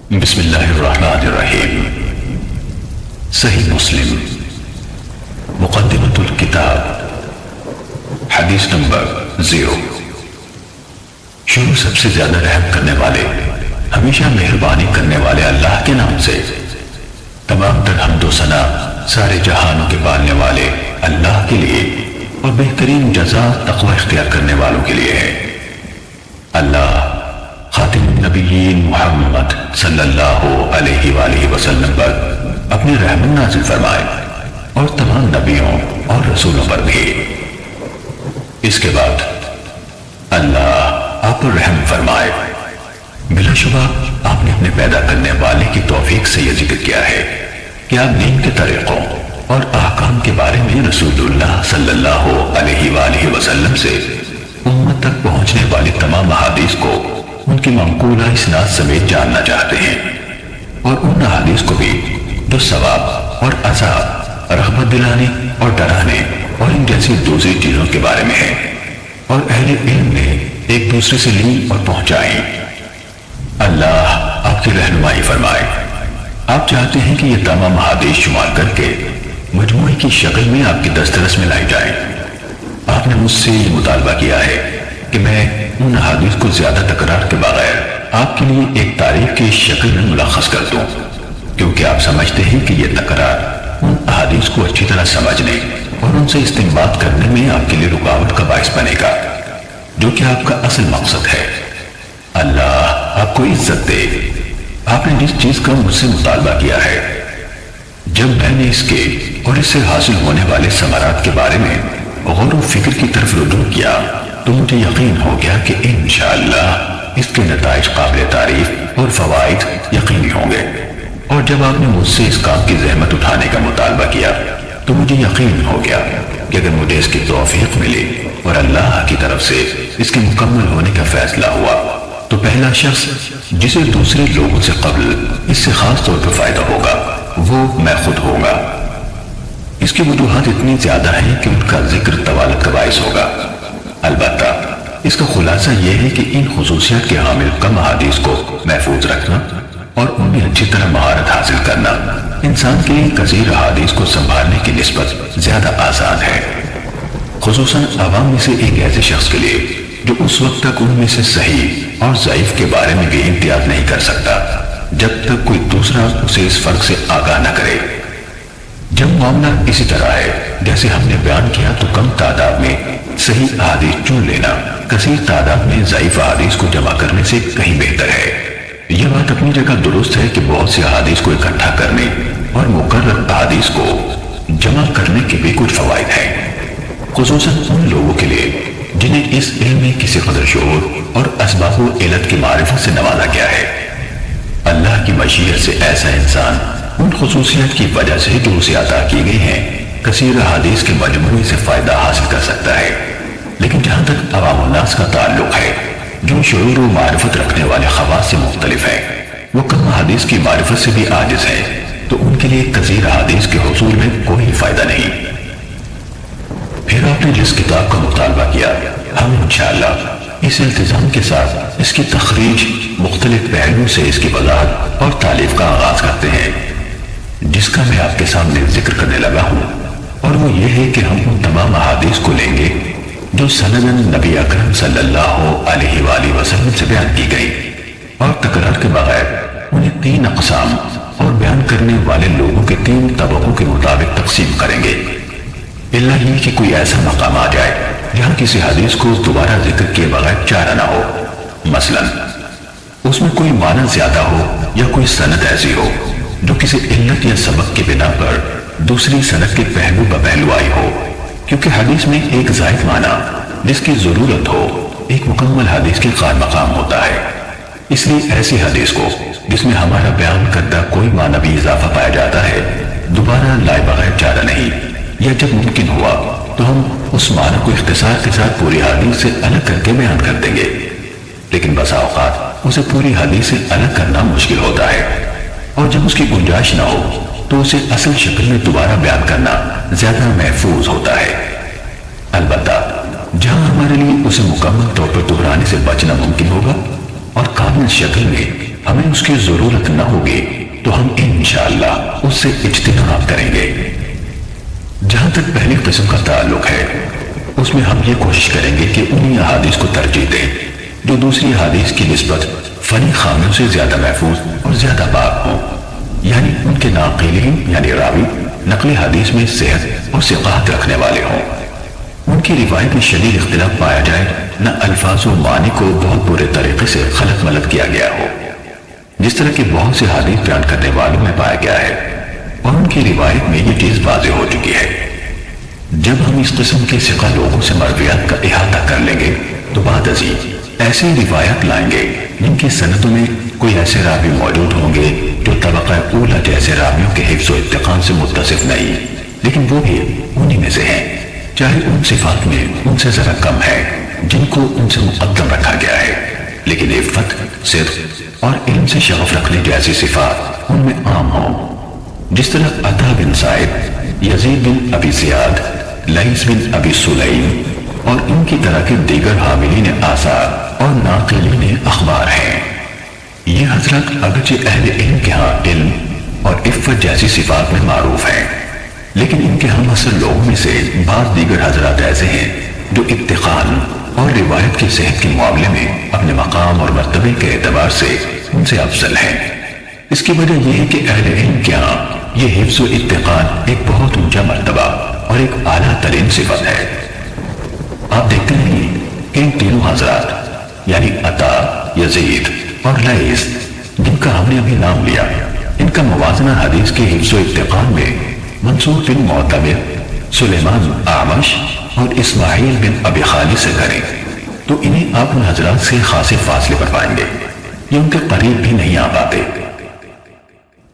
بسم اللہ الرحمن الرحیم۔ صحیح مسلم مقدمۃ الکتاب، حدیث نمبر 0۔ شروع سب سے زیادہ رحم کرنے والے، ہمیشہ مہربانی کرنے والے اللہ کے نام سے۔ تمام تر حمد و ثنا سارے جہانوں کے پالنے والے اللہ کے لیے اور بہترین جزا تقوی اختیار کرنے والوں کے لیے ہے۔ اللہ خاتم النبیین محمد صلی اللہ علیہ وآلہ وسلم پر اپنی رحمت نازل فرمائے اور تمام نبیوں اور رسولوں پر بھی۔ اس کے بعد اللہ آپ پر رحم فرمائے۔ بلا شبہ آپ نے اپنے پیدا کرنے والے کی توفیق سے یہ ذکر کیا ہے کہ آپ دین کے طریقوں اور احکام کے بارے میں رسول اللہ صلی اللہ علیہ وآلہ وسلم سے امت تک پہنچنے والی تمام احادیث کو ان کی منقولہ اسناد سمیت جاننا چاہتے ہیں، اور ان احادیث کو بھی جو ثواب اور عذاب، رغبت دلانے اور ڈرانے اور ان جیسی دوسری چیزوں کے بارے میں ہے، اور اہل علم نے ایک دوسرے سے لی اور پہنچائیں۔ اللہ آپ کی رہنمائی فرمائے۔ آپ چاہتے ہیں کہ یہ تمام احادیث شمار کر کے مجموعے کی شکل میں آپ کی دسترس میں لائی جائیں۔ آپ نے مجھ سے یہ مطالبہ کیا ہے کہ میں ان احادیث کو زیادہ تکرار کے بغیر آپ کے لیے ایک تاریخ کی شکل میں ملخص کر دوں، کیونکہ آپ سمجھتے ہیں کہ یہ تکرار ان احادیث کو اچھی طرح سمجھنے اور ان سے استنباط کرنے میں آپ کے لیے رکاوٹ کا باعث بنے گا، جو کہ آپ کا اصل مقصد ہے۔ اللہ آپ کو عزت دے۔ آپ نے جس چیز کا مجھ سے مطالبہ کیا ہے، جب میں نے اس کے اور اس سے حاصل ہونے والے ثمرات کے بارے میں غور و فکر کی طرف رجوع کیا تو مجھے یقین ہو گیا کہ انشاءاللہ اس کے نتائج قابل تعریف اور فوائد یقینی ہوں گے۔ اور جب آپ نے مجھ سے اس کام کی زحمت اٹھانے کا مطالبہ کیا تو مجھے یقین ہو گیا کہ اگر مجھے اس کی توفیق ملی اور اللہ کی طرف سے اس کے مکمل ہونے کا فیصلہ ہوا تو پہلا شخص جسے دوسرے لوگوں سے قبل اس سے خاص طور پر فائدہ ہوگا وہ میں خود ہوں گا۔ اس کی وجوہات اتنی زیادہ ہیں کہ ان کا ذکر طوالت کا باعث ہوگا۔ البتہ اس کا خلاصہ یہ ہے کہ ان خصوصیات کے حامل کم احادیث کو محفوظ رکھنا اور ان میں اچھی طرح مہارت حاصل کرنا انسان کے لیے کثیر احادیث کو سنبھالنے کی نسبت زیادہ آسان ہے، خصوصاً عوام میں سے ایک ایسے شخص کے لیے جو اس وقت تک ان میں سے صحیح اور ضعیف کے بارے میں بھی امتیاز نہیں کر سکتا جب تک کوئی دوسرا اسے اس فرق سے آگاہ نہ کرے۔ جب معاملہ اسی طرح ہے جیسے ہم نے بیان کیا تو کم تعداد میں صحیح احادیث چن لینا کثیر تعداد میں ضعیف احادیث کو جمع کرنے سے کہیں بہتر ہے۔ یہ بات اپنی جگہ درست ہے کہ بہت سی احادیث کو اکٹھا کرنے اور مقرر احادیث کو جمع کرنے کے بھی کچھ فوائد ہیں، خصوصاً ان لوگوں کے لیے جنہیں اس علم میں کسی قدر شعور اور اسباب و علت کی معرفت سے نوازا گیا ہے۔ اللہ کی مشیت سے ایسا انسان ان خصوصیات کی وجہ سے جو اسے عطا کی گئی ہیں کثیر احادیث کے مجموعے سے فائدہ حاصل کر سکتا ہے۔ لیکن جہاں تک عوام الناس کا تعلق ہے جو شعور و معرفت رکھنے والے خواص سے مختلف ہے، وہ کم احادیث کی معرفت سے بھی عاجز ہے، تو ان کے لیے کثیر احادیث کے حصول میں کوئی فائدہ نہیں۔ پھر آپ نے جس کتاب کا مطالبہ کیا ہم انشاءاللہ اس التزام کے ساتھ اس کی تخریج مختلف پہلوؤں سے اس کی وضاحت اور تالیف کا آغاز کرتے ہیں، جس کا میں آپ کے سامنے ذکر کرنے لگا ہوں، اور وہ یہ ہے کہ ہم ان تمام احادیث کو لیں گے جو سنداً نبی اکرم صلی اللہ علیہ وآلہ وسلم سے بیان کی گئی، اور تکرار کے بغیر انہیں 3 اقسام اور بیان کرنے والے لوگوں کے 3 طبقوں کے مطابق تقسیم کریں گے، اللہ یہ کہ کوئی ایسا مقام آ جائے جہاں کسی حدیث کو دوبارہ ذکر کیے بغیر چارہ نہ ہو، مثلا اس میں کوئی معنی زیادہ ہو یا کوئی سند ایسی ہو جو کسی علت یا سبب کے بنا پر دوسری سند کے پہلو بپہلو آئی ہو، کیونکہ حدیث میں ایک زائد معنی جس کی ضرورت ہو ایک مکمل حدیث کے قائم مقام ہوتا ہے۔ اس لیے ایسی حدیث کو جس میں ہمارا بیان کردہ کوئی معنی بھی اضافہ پایا جاتا ہے دوبارہ لائے بغیر چارہ نہیں، یا جب ممکن ہوا تو ہم اس معنی کو اختصار کے ساتھ پوری حدیث سے الگ کر کے بیان کر دیں گے، لیکن بسا اوقات اسے پوری حدیث سے الگ کرنا مشکل ہوتا ہے، اور جب اس کی گنجائش نہ ہو تو اسے اصل شکل میں دوبارہ بیان کرنا زیادہ محفوظ ہوتا ہے۔ البتہ جہاں ہمارے لیے اسے مکمل طور پر دہرانے سے بچنا ممکن ہوگا اور کامل شکل میں ہمیں اس کی ضرورت نہ ہوگی تو ہم انشاءاللہ اس سے اجتناب کریں گے۔ جہاں تک پہلی قسم کا تعلق ہے، اس میں ہم یہ کوشش کریں گے کہ انہی احادیث کو ترجیح دیں جو دوسری احادیث کی نسبت فنی خامیوں سے زیادہ محفوظ اور زیادہ پاک ہوں، یعنی ان کے ناقلین یعنی راوی نقل حدیث میں صحت اور ثقافت رکھنے والے ہوں، ان کی روایت میں شدید اختلاف پایا جائے، نہ الفاظ و معنی کو بہت برے طریقے سے خلط ملط کیا گیا ہو، جس طرح کہ بہت سے حدیث بیان کرنے والوں میں پایا گیا ہے، اور ان کی روایت میں یہ چیز واضح ہو چکی ہے۔ جب ہم اس قسم کے ثقہ لوگوں سے مرویات کا احاطہ کر لیں گے تو بعد ازیں ایسی روایت لائیں گے جن کی سندوں میں کوئی ایسے راوی موجود ہوں گے جو طبقہ اولا جیسے راویوں کے حفظ و اتقان سے متصف نہیں، لیکن وہ بھی انہی میں سے ہیں، چاہے ان صفات میں ان سے ذرا کم ہے جن کو ان سے مقدم رکھا گیا ہے، لیکن عفت، صدق اور علم سے شغف رکھنے جیسی صفات ان میں عام ہوں، جس طرح عطا بن سعید، یزید بن ابی زیاد، لیث بن ابی سلیم اور ان کی طرح کے دیگر حاملین آثار اور ناقلین اخبار ہیں۔ یہ حضرات اگرچہ اہل علم کے ہاں علم اور عفت جیسی صفات میں معروف ہیں، لیکن ان کے ہم اصل لوگوں میں سے بعض دیگر حضرات ایسے ہیں جو اتقان اور روایت کی صحت کے معاملے میں اپنے مقام اور مرتبے کے اعتبار سے ان سے افضل ہیں۔ اس کی وجہ یہ ہے کہ اہل علم کے ہاں یہ حفظ و اتقان ایک بہت اونچا مرتبہ اور ایک اعلیٰ ترین صفت ہے۔ آپ دیکھتے ہیں کہ ان تینوں حضرات یعنی عطا، یزید اور لیث جن کا ہم نے ابھی نام لیا، ان کا موازنہ حدیث کے حفظ و اتقان میں منصور بن معتمر، سلیمان اعمش اور اسماعیل بن ابی خالد سے کریں تو انہیں آپ ان حضرات سے خاصے فاصلے پر پائیں گے، یہ ان کے قریب بھی نہیں آ پاتے۔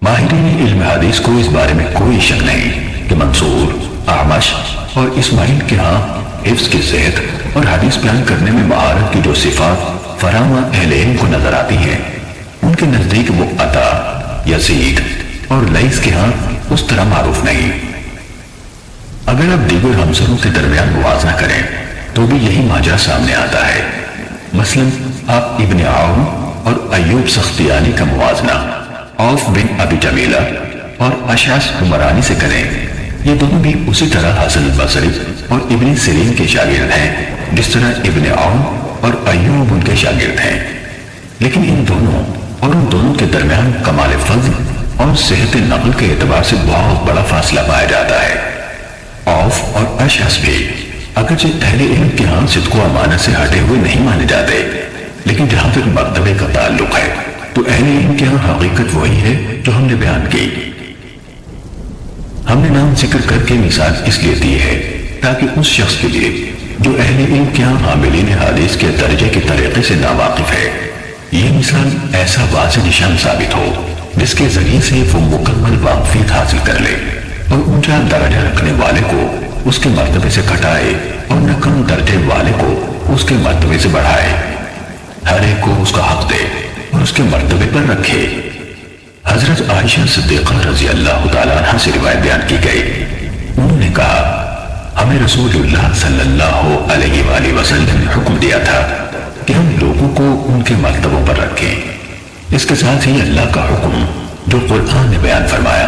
ماہرین علم حدیث کو اس بارے میں کوئی شک نہیں کہ منصور، اعمش اور اسماعیل کے ہاں حفظ کی صحت اور حدیث بیان کرنے میں مہارت کی جو صفات فراوان اہل علم کو نظر آتی ہیں، ان کے نزدیک وہ عطا، یزید اور لیث کے ہاں اس طرح معروف نہیں۔ اگر آپ دیگر ہمسروں کے درمیان موازنہ کریں تو بھی یہی ماجرا سامنے آتا ہے۔ مثلا آپ ابن عون اور ایوب سختیانی کا موازنہ عوف بن ابی جمیلہ اور اشعث عمرانی سے کریں، یہ دونوں بھی اسی طرح حسن البصری اور ابن سیرین کے شاگرد ہیں جس طرح ابن عون اور ایوب ان کے شاگرد ہیں، لیکن ان دونوں اور ان دونوں کے درمیان کمال فضل اور صحت نقل کے اعتبار سے بہت بڑا فاصلہ پایا جاتا ہے۔ عوف اور اشعث بھی اگرچہ اہل علم کے ہاں صدق و امانت سے ہٹے ہوئے نہیں مانے جاتے، لیکن جہاں تک مرتبے کا تعلق ہے تو اہل علم کے ہاں حقیقت وہی ہے جو ہم نے بیان کی۔ ہم نے نام ذکر کر کے مثال اس لیے دی ہے تاکہ اس شخص کے لیے جو اہل علم کے ہاں حاملین حدیث کے درجے کے طریقے سے ناواقف ہے، یہ مثال ایسا واضح نشان ثابت ہو جس کے ذریعے سے وہ مکمل واقفیت حاصل کر لے اور اونچا درجہ رکھنے والے کو اس کے مرتبے سے گھٹائے اور نہ کم درجے والے کو اس کے مرتبے سے بڑھائے، ہر ایک کو اس کا حق دے اور اس کے مرتبے پر رکھے۔ حضرت عائشہ صدیقہ رضی اللہ تعالیٰ عنہ سے روایت بیان کی گئی، انہوں نے کہا ہمیں رسول اللہ صلی اللہ علیہ وآلہ وسلم نے حکم دیا تھا کہ ہم لوگوں کو ان کے مرتبوں پر رکھیں۔ اس کے ساتھ ہی اللہ کا حکم جو قرآن نے بیان فرمایا،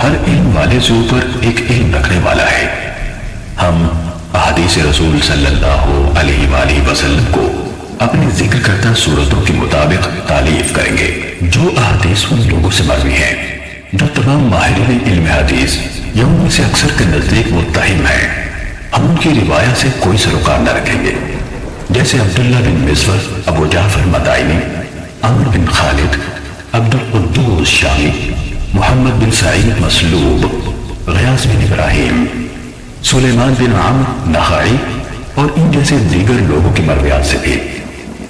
ہر علم والے سے اوپر ایک علم رکھنے والا ہے۔ ہم احادیث رسول صلی اللہ علیہ وآلہ وسلم کو اپنی ذکر کرتا صورتوں کے مطابق تعلیف کریں گے جو احادیث ان لوگوں سے مروی ہیں جو تمام ماہرین علم حدیث یا ان میں سے اکثر کے نزدیک متہم ہیں۔ ہم ان کی روایت سے کوئی سروکار نہ رکھیں گے، جیسے عبداللہ بن مسور، ابو جعفر مدائنی، عمر بن خالد، عبد القدوس شامی، محمد بن سعید مسلوب، غیاث بن ابراہیم، سلیمان بن عمرو نخعی اور ان جیسے دیگر لوگوں کی مرویات سے بھی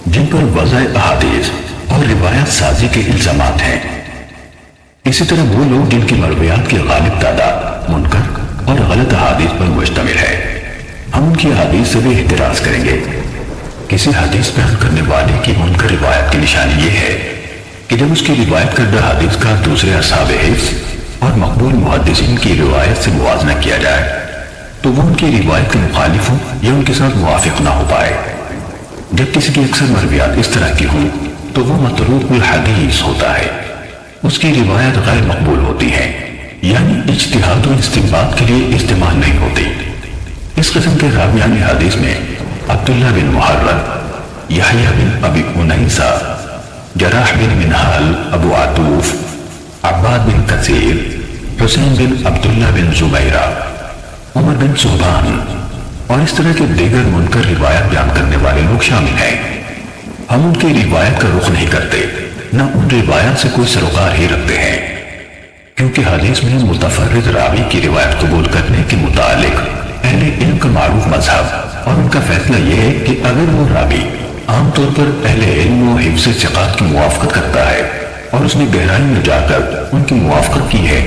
جن پر وضع احادیث اور روایات سازی کے الزامات ہیں۔ اسی طرح وہ لوگ جن کی مرویات کی غالب تعداد منکر اور غلط احادیث پر مشتمل ہے، ہم ان کی احادیث سے بھی احتراز کریں گے۔ کسی حدیث بیان کرنے والے کی منکر روایت کی نشانی یہ ہے کہ جب اس کی روایت کردہ حدیث کا دوسرے اصحاب حفظ اور مقبول محدثین کی روایت سے موازنہ کیا جائے تو وہ ان کی روایت کے مخالف ہوں یا ان کے ساتھ موافق نہ ہو پائے۔ جب کسی کی اکثر مرویات اس طرح کی ہوں تو وہ متروک الحدیث ہوتا ہے، اس کی روایت غیر مقبول ہوتی ہے، یعنی اجتہاد و استنباط کے لیے استعمال نہیں ہوتی۔ اس قسم کے راویان حدیث میں عبداللہ بن محرر، یحییٰ بن ابی انیسہ، جراح بن منہال ابو عطوف، عباد بن کثیر، حسین بن عبداللہ بن زبیرہ، عمر بن صحبان اور اس طرح کے دیگر منکر روایت بیان کرنے والے لوگ شامل ہیں۔ ہم ان کی روایت کا رخ نہیں کرتے، نہ ان روایت سے کوئی سروکار ہی رکھتے ہیں، کیونکہ حدیث میں متفرد راوی کی روایت قبول کرنے کے متعلق اہل علم کا معروف مذہب اور ان کا فیصلہ یہ ہے کہ اگر وہ راوی عام طور پر اہل علم و حفظ ثقات کی موافقت کرتا ہے اور اس نے گہرائی میں جا کر ان کی موافقت کی ہے،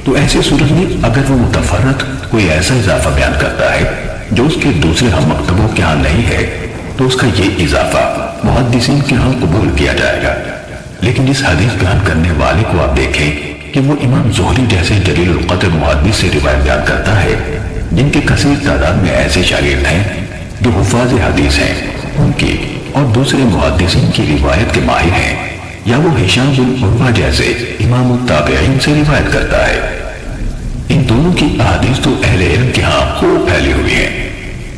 تو ایسے صورت میں اگر وہ متفرد کوئی ایسا اضافہ بیان کرتا ہے جو اس کے دوسرے ہم مکتبوں کے ہاں نہیں ہے، تو اس کا یہ اضافہ محدثین کے ہاں قبول کیا جائے گا۔ لیکن اس حدیث بیان کرنے والے کو آپ دیکھیں کہ وہ امام زہری جیسے جلیل القدر محدث سے روایت بیان کرتا ہے، جن کے کثیر تعداد میں ایسے شاگرد ہیں جو حفاظ حدیث ہیں، ان کی اور دوسرے محدثین کی روایت کے ماہر ہیں، یا وہ ہشام بن عروہ جیسے امام التابعین سے روایت کرتا ہے۔ ان دونوں کی احادیث تو اہل علم کے ہاں خوب پھیلی ہوئی ہیں،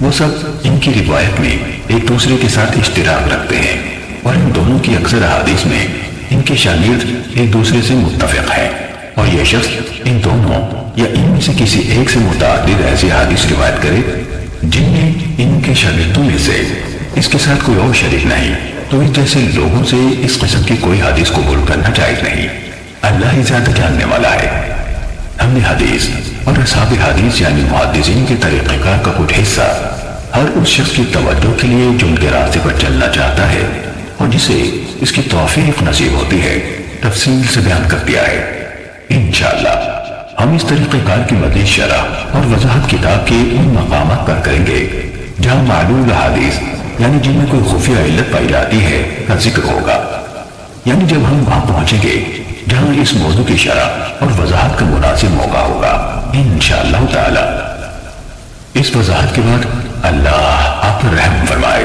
وہ سب ان کی روایت میں ایک دوسرے کے ساتھ اشتراک رکھتے ہیں، اور ان دونوں کی اکثر احادیث میں ان کے شاگرد ایک دوسرے سے متفق ہیں، اور یہ شخص ان دونوں یا ان میں سے کسی ایک سے متعدد ایسی حدیث روایت کرے جن میں ان کے شاگردوں میں سے اس کے ساتھ کوئی اور شریک نہیں، تو اس جیسے لوگوں سے اس قسم کی کوئی حدیث قبول کرنا جائز نہیں۔ اللہ ہی زیادہ جاننے والا ہے۔ ہم نے حدیث اور اصحاب حدیث یعنی محدثین کے طریقہ کار کا کچھ حصہ ہر اس شخص کی توجہ کے لیے جو ان کے راستے پر چلنا چاہتا ہے اور جسے اس کی توفیق نصیب ہوتی ہے تفصیل سے بیان کر دیا ہے۔ انشاءاللہ ہم اس طریقہ کار کی مزید شرح اور وضاحت کتاب کے ان مقامات پر کریں گے جہاں معلول حدیث یعنی جن میں کوئی خفیہ علت پائی جاتی ہے کا ذکر ہوگا، یعنی جب ہم وہاں پہنچیں گے جہاں اس موضوع کی شرح اور وضاحت کا مناسب موقع ہوگا انشاءاللہ تعالی۔ اس وضاحت کے بعد اللہ آپ پر رحم فرمائے۔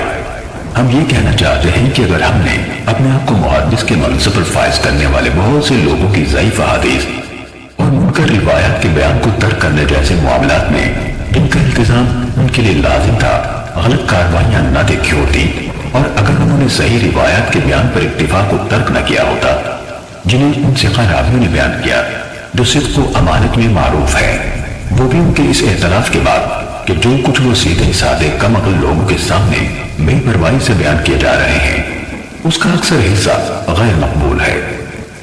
ہم یہ کہنا چاہتے ہیں کہ اگر ہم نے اپنے آپ کو محدث کے منصب پر فائز کرنے والے بہت سے لوگوں کی ضعیف احادیث اور منکر روایات کے بیان کو ترک کرنے جیسے معاملات میں جن کا التزام ان کے لیے لازم تھا غلط کاروائیاں نہ دیکھی ہوتی، اور اگر انہوں نے صحیح روایات کے بیان پر اکتفا کو ترک نہ کیا ہوتا جنہیں ان ثقہ راویوں نے بیان کیا جو صدق و امانت میں معروف ہے، وہ بھی ان کے اس اعتراف کے بعد کہ جو کچھ وہ سیدھے سادے کم عقل لوگوں کے سامنے بے پرواہی سے بیان کیے جا رہے ہیں اس کا اکثر حصہ غیر مقبول ہے،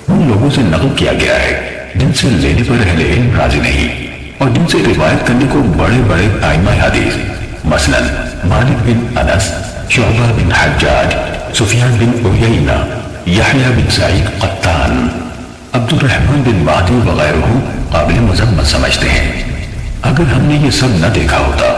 ان لوگوں سے نقل کیا گیا ہے جن سے لینے پر اہل علم راضی نہیں اور جن سے روایت کرنے کو بڑے بڑے ائمہ حدیث مثلا مالک بن انس، شعبہ بن حجاج، سفیان بن عیینہ، یحییٰ بن سعید قطان، عبد الرحمن بن مہدی وغیرہ قابل مذمت سمجھتے ہیں۔ اگر ہم نے یہ سب نہ دیکھا ہوتا